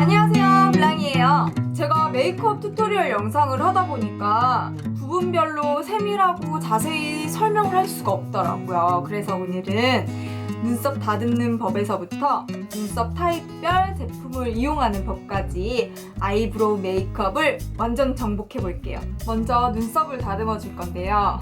안녕하세요, 블랑이에요. 제가 메이크업 튜토리얼 영상을 하다 보니까 부분별로 세밀하고 자세히 설명을 할 수가 없더라고요. 그래서 오늘은 눈썹 다듬는 법에서부터 눈썹 타입별 제품을 이용하는 법까지 아이브로우 메이크업을 완전 정복해 볼게요. 먼저 눈썹을 다듬어 줄 건데요.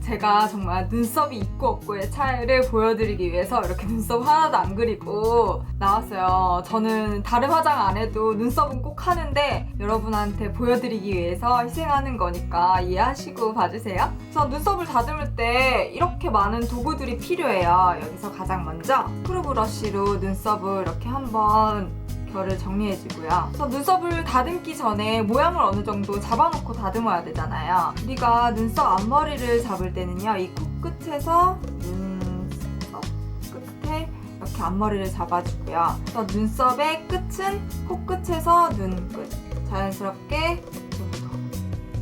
제가 정말 눈썹이 있고 없고의 차이를 보여드리기 위해서 이렇게 눈썹 하나도 안 그리고 나왔어요. 저는 다른 화장 안 해도 눈썹은 꼭 하는데 여러분한테 보여드리기 위해서 희생하는 거니까 이해하시고 봐주세요. 우선 눈썹을 다듬을 때 이렇게 많은 도구들이 필요해요. 여기서 가장 먼저 스크루 브러쉬로 눈썹을 이렇게 한번 결을 정리해주고요. 그래서 눈썹을 다듬기 전에 모양을 어느 정도 잡아놓고 다듬어야 되잖아요. 우리가 눈썹 앞머리를 잡을 때는요, 이 코끝에서 눈썹 끝에 이렇게 앞머리를 잡아주고요. 그래서 눈썹의 끝은 코끝에서 눈끝 자연스럽게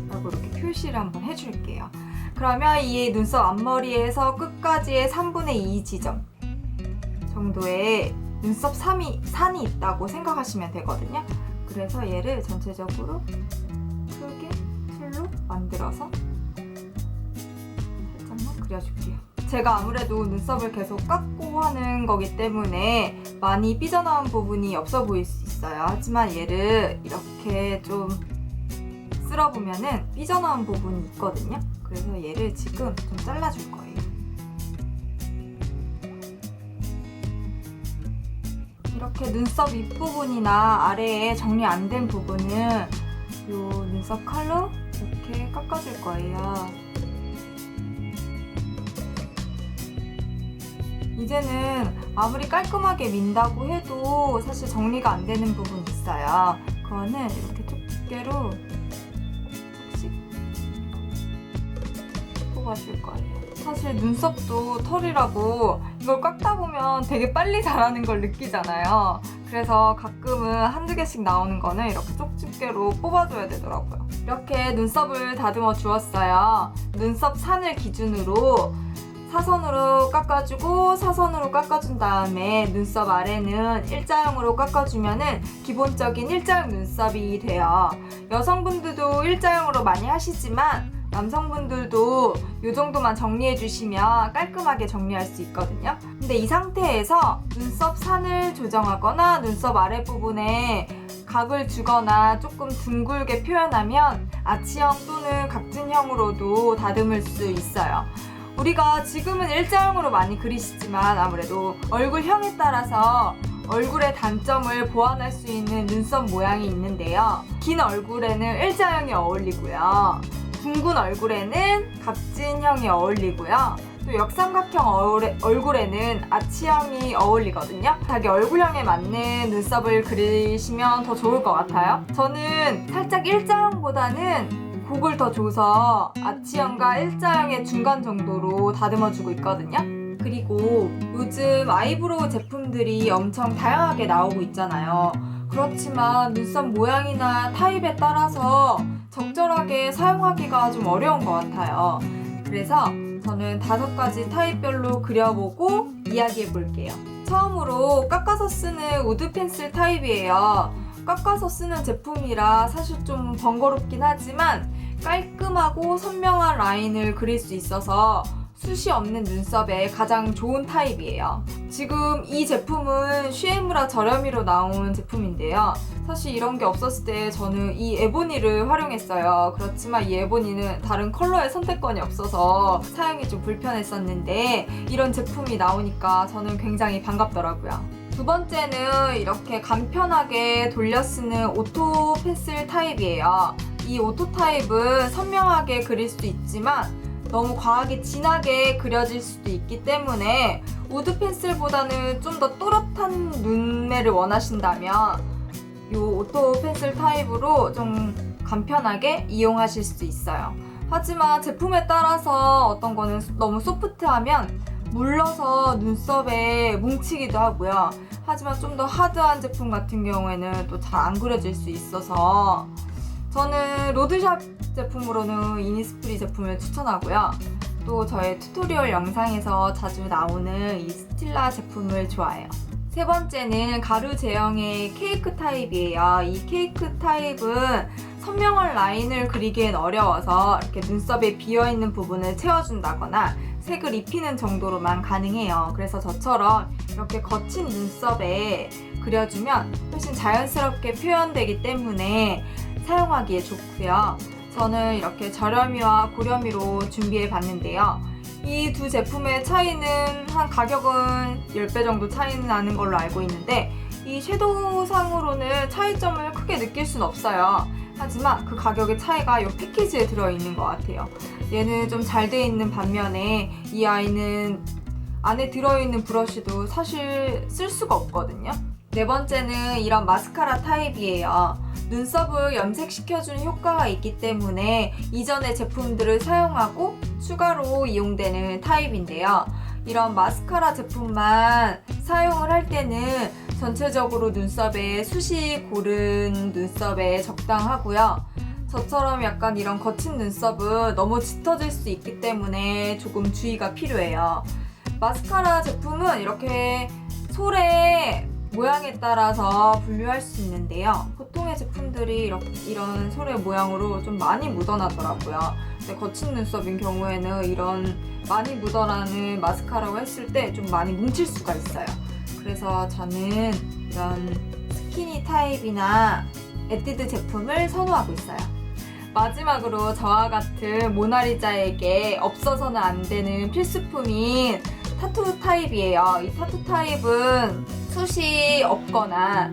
라고 이렇게 표시를 한번 해줄게요. 그러면 이 눈썹 앞머리에서 끝까지의 3분의 2 지점 정도의 눈썹 산이 있다고 생각하시면 되거든요. 그래서 얘를 전체적으로 크게 틀로 만들어서 살짝만 그려줄게요. 제가 아무래도 눈썹을 계속 깎고 하는 거기 때문에 많이 삐져나온 부분이 없어 보일 수 있어요. 하지만 얘를 이렇게 좀 쓸어보면은 삐져나온 부분이 있거든요. 그래서 얘를 지금 좀 잘라줄 거예요. 이렇게 눈썹 윗부분이나 아래에 정리 안 된 부분은 이 눈썹 칼로 이렇게 깎아줄 거예요. 이제는 아무리 깔끔하게 민다고 해도 사실 정리가 안 되는 부분이 있어요. 그거는 이렇게 두께로 조금씩 뽑아줄 거예요. 사실 눈썹도 털이라고 이걸 깎다 보면 되게 빨리 자라는 걸 느끼잖아요. 그래서 가끔은 한두 개씩 나오는 거는 이렇게 쪽집게로 뽑아줘야 되더라고요. 이렇게 눈썹을 다듬어 주었어요. 눈썹 산을 기준으로 사선으로 깎아주고 사선으로 깎아준 다음에 눈썹 아래는 일자형으로 깎아주면은 기본적인 일자형 눈썹이 돼요. 여성분들도 일자형으로 많이 하시지만 남성분들도 이 정도만 정리해 주시면 깔끔하게 정리할 수 있거든요. 근데 이 상태에서 눈썹 산을 조정하거나 눈썹 아랫부분에 각을 주거나 조금 둥글게 표현하면 아치형 또는 각진형으로도 다듬을 수 있어요. 우리가 지금은 일자형으로 많이 그리시지만 아무래도 얼굴형에 따라서 얼굴의 단점을 보완할 수 있는 눈썹 모양이 있는데요. 긴 얼굴에는 일자형이 어울리고요. 둥근 얼굴에는 각진형이 어울리고요. 또 역삼각형 얼굴에는 아치형이 어울리거든요. 자기 얼굴형에 맞는 눈썹을 그리시면 더 좋을 것 같아요. 저는 살짝 일자형보다는 곡을 더 줘서 아치형과 일자형의 중간 정도로 다듬어주고 있거든요. 그리고 요즘 아이브로우 제품들이 엄청 다양하게 나오고 있잖아요. 그렇지만 눈썹 모양이나 타입에 따라서 적절하게 사용하기가 좀 어려운 것 같아요. 그래서 저는 5가지 타입별로 그려보고 이야기해 볼게요. 처음으로 깎아서 쓰는 우드 펜슬 타입이에요. 깎아서 쓰는 제품이라 사실 좀 번거롭긴 하지만 깔끔하고 선명한 라인을 그릴 수 있어서 숱이 없는 눈썹에 가장 좋은 타입이에요. 지금 이 제품은 쉬에무라 저렴이로 나온 제품인데요. 사실 이런 게 없었을 때 저는 이 에보니를 활용했어요. 그렇지만 이 에보니는 다른 컬러의 선택권이 없어서 사용이 좀 불편했었는데 이런 제품이 나오니까 저는 굉장히 반갑더라고요. 두 번째는 이렇게 간편하게 돌려 쓰는 오토 펜슬 타입이에요. 이 오토 타입은 선명하게 그릴 수도 있지만 너무 과하게 진하게 그려질 수도 있기 때문에 우드 펜슬보다는 좀 더 또렷한 눈매를 원하신다면 이 오토 펜슬 타입으로 좀 간편하게 이용하실 수 있어요. 하지만 제품에 따라서 어떤 거는 너무 소프트하면 물러서 눈썹에 뭉치기도 하고요. 하지만 좀 더 하드한 제품 같은 경우에는 또 잘 안 그려질 수 있어서 저는 로드샵 제품으로는 이니스프리 제품을 추천하고요. 또 저의 튜토리얼 영상에서 자주 나오는 이 스틸라 제품을 좋아해요. 세 번째는 가루 제형의 케이크 타입이에요. 이 케이크 타입은 선명한 라인을 그리기엔 어려워서 이렇게 눈썹에 비어있는 부분을 채워준다거나 색을 입히는 정도로만 가능해요. 그래서 저처럼 이렇게 거친 눈썹에 그려주면 훨씬 자연스럽게 표현되기 때문에 사용하기에 좋고요. 저는 이렇게 저렴이와 고렴이로 준비해 봤는데요. 이 두 제품의 차이는 한 가격은 10배 정도 차이는 나는 걸로 알고 있는데 이 섀도우상으로는 차이점을 크게 느낄 순 없어요. 하지만 그 가격의 차이가 이 패키지에 들어있는 것 같아요. 얘는 좀 잘 돼 있는 반면에 이 아이는 안에 들어있는 브러쉬도 사실 쓸 수가 없거든요. 네 번째는 이런 마스카라 타입이에요. 눈썹을 염색시켜주는 효과가 있기 때문에 이전의 제품들을 사용하고 추가로 이용되는 타입인데요. 이런 마스카라 제품만 사용을 할 때는 전체적으로 눈썹에 숱이 고른 눈썹에 적당하고요. 저처럼 약간 이런 거친 눈썹은 너무 짙어질 수 있기 때문에 조금 주의가 필요해요. 마스카라 제품은 이렇게 솔의 모양에 따라서 분류할 수 있는데요. 보통의 제품들이 이런 솔의 모양으로 좀 많이 묻어나더라고요. 근데 거친 눈썹인 경우에는 이런 많이 묻어나는 마스카라고 했을 때 좀 많이 뭉칠 수가 있어요. 그래서 저는 이런 스키니 타입이나 에뛰드 제품을 선호하고 있어요. 마지막으로 저와 같은 모나리자에게 없어서는 안 되는 필수품인 타투 타입이에요. 이 타투 타입은 숱이 없거나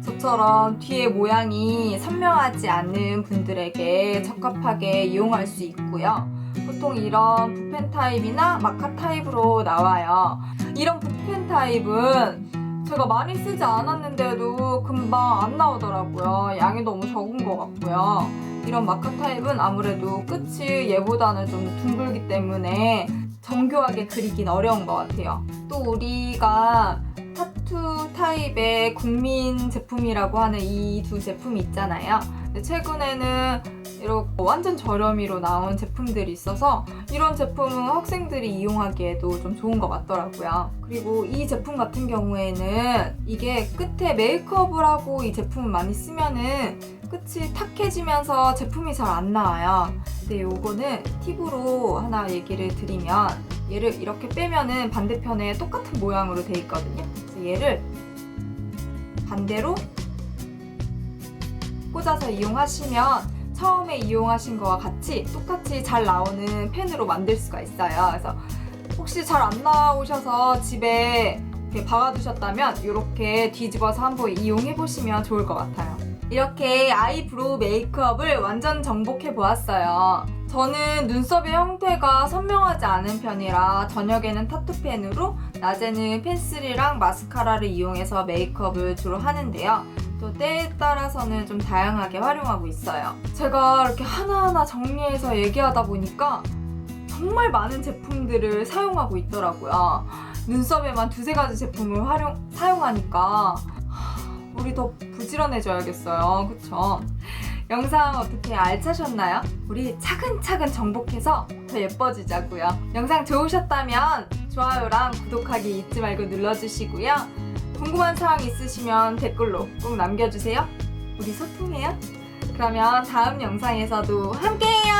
저처럼 뒤에 모양이 선명하지 않은 분들에게 적합하게 이용할 수 있고요. 보통 이런 붓펜 타입이나 마카 타입으로 나와요. 이런 붓펜 타입은 제가 많이 쓰지 않았는데도 금방 안 나오더라고요. 양이 너무 적은 것 같고요. 이런 마카 타입은 아무래도 끝이 얘보다는 좀 둥글기 때문에 정교하게 그리긴 어려운 것 같아요. 또 우리가 타투 타입의 국민 제품이라고 하는 이 두 제품이 있잖아요. 근데 최근에는 이렇게 완전 저렴이로 나온 제품들이 있어서 이런 제품은 학생들이 이용하기에도 좀 좋은 것 같더라고요. 그리고 이 제품 같은 경우에는 이게 끝에 메이크업을 하고 이 제품을 많이 쓰면은 끝이 탁해지면서 제품이 잘 안 나와요. 근데 요거는 팁으로 하나 얘기를 드리면 얘를 이렇게 빼면은 반대편에 똑같은 모양으로 돼 있거든요. 그래서 얘를 반대로 꽂아서 이용하시면 처음에 이용하신 거와 같이 똑같이 잘 나오는 펜으로 만들 수가 있어요. 그래서 혹시 잘 안 나오셔서 집에 이렇게 박아두셨다면 이렇게 뒤집어서 한번 이용해 보시면 좋을 것 같아요. 이렇게 아이브로우 메이크업을 완전 정복해 보았어요. 저는 눈썹의 형태가 선명하지 않은 편이라 저녁에는 타투펜으로 낮에는 펜슬이랑 마스카라를 이용해서 메이크업을 주로 하는데요. 또 때에 따라서는 좀 다양하게 활용하고 있어요. 제가 이렇게 하나하나 정리해서 얘기하다 보니까 정말 많은 제품들을 사용하고 있더라고요. 눈썹에만 두세 가지 제품을 사용하니까 우리 더 부지런해져야겠어요. 그쵸? 영상 어떻게 알차셨나요? 우리 차근차근 정복해서 더 예뻐지자고요. 영상 좋으셨다면 좋아요랑 구독하기 잊지 말고 눌러주시고요. 궁금한 사항 있으시면 댓글로 꼭 남겨주세요. 우리 소통해요. 그러면 다음 영상에서도 함께해요.